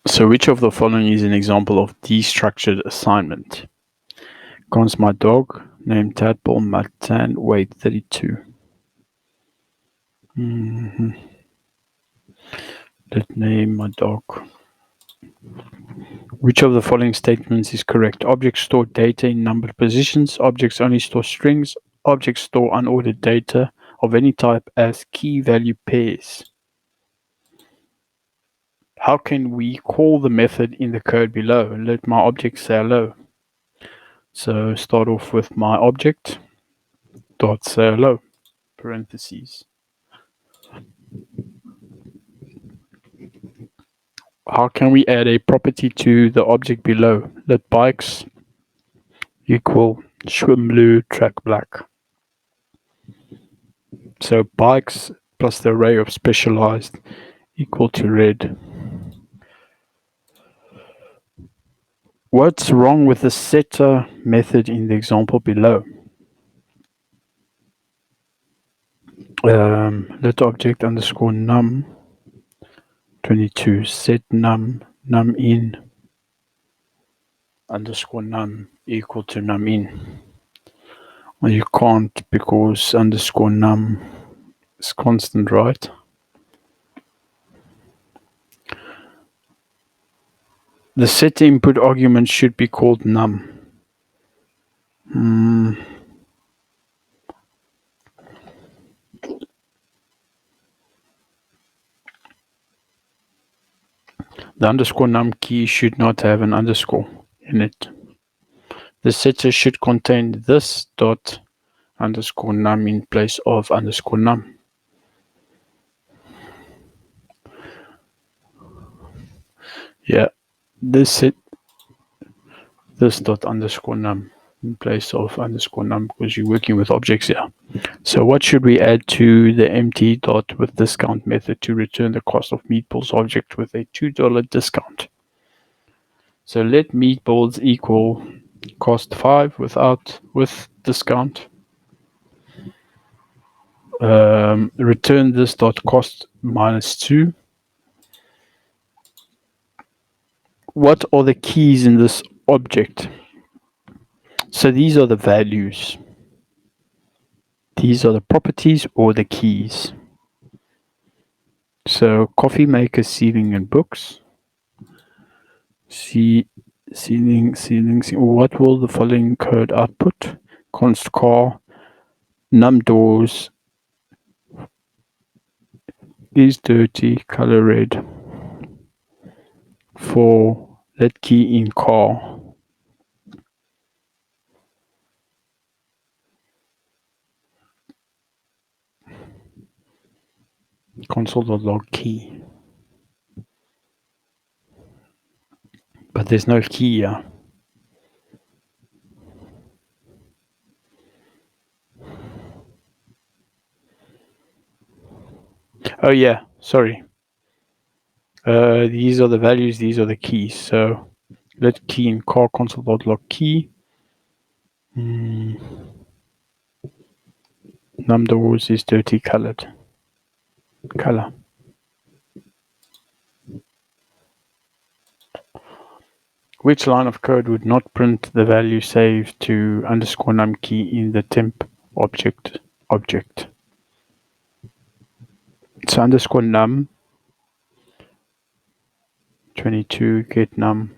So which of the following is an example of destructured assignment? Cons my dog, name Tadpole, Matan, weight 32. Let's name my dog. Which of the following statements is correct? Objects store data in numbered positions. Objects only store strings. Objects store unordered data of any type as key value pairs. How can we call the method in the code below? Let my object say hello. So start off with my object dot say hello, parentheses. How can we add a property to the object below? Let bikes equal swim blue, track black. So bikes plus the array of specialized equal to red. What's wrong with the setter method in the example below? Let object underscore num 22 set num in underscore num equal to num in. Well, you can't because underscore num is constant, right? The set input argument should be called num. The underscore num key should not have an underscore in it. The setter should contain this dot underscore num in place of underscore num. Yeah, this dot underscore num in place of underscore num because you're working with objects here. So what should we add to the empty dot with discount method to return the cost of meatballs object with a $2 discount? So let meatballs equal cost 5 with discount. Return this dot cost minus 2. What are the keys in this object? So these are the values. These are the properties or the keys. So coffee maker, ceiling, and books. Ceiling. What will the following code output? Const car num doors is dirty, color red. For let key in car. Console.log key. But there's no key here. Oh yeah, sorry. These are the values, these are the keys. So let key in car console.log key. Num doors is dirty colored. Color. Which line of code would not print the value saved to underscore num key in the temp object? So underscore num 22 get num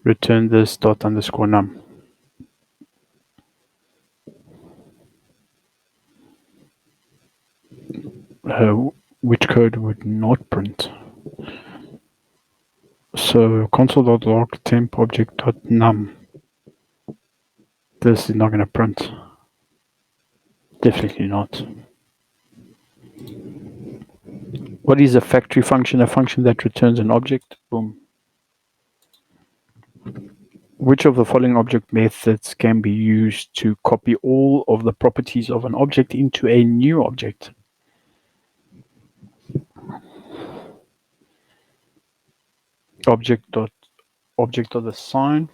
return this dot underscore num. Which code would not print? So console.log temp object.num. This is not going to print. Definitely not. What is a factory function? A function that returns an object. Boom. Which of the following object methods can be used to copy all of the properties of an object into a new object? Object.assign.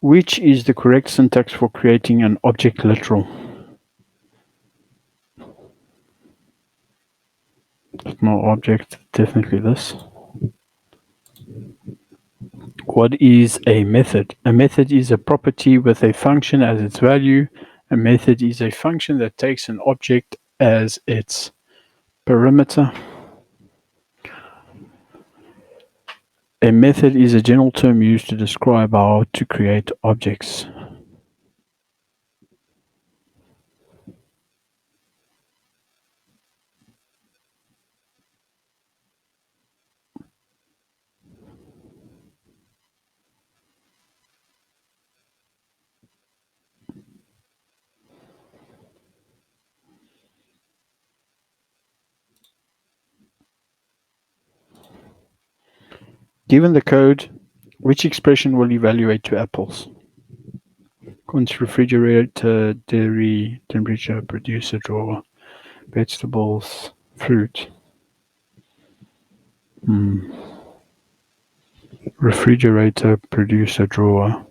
Which is the correct syntax for creating an object literal? No object, definitely this. What is a method? A method is a property with a function as its value. A method is a function that takes an object as its parameter. A method is a general term used to describe how to create objects. Given the code, which expression will evaluate two apples? Refrigerator, dairy, temperature, producer, drawer, vegetables, fruit. Refrigerator, producer, drawer.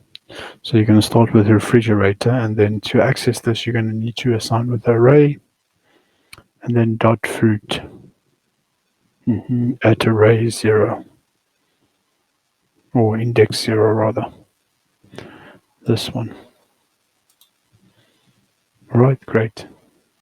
So you're going to start with the refrigerator, and then to access this, you're going to need to assign with the array, and then dot fruit at array 0, or index 0 rather. This one. All right, great.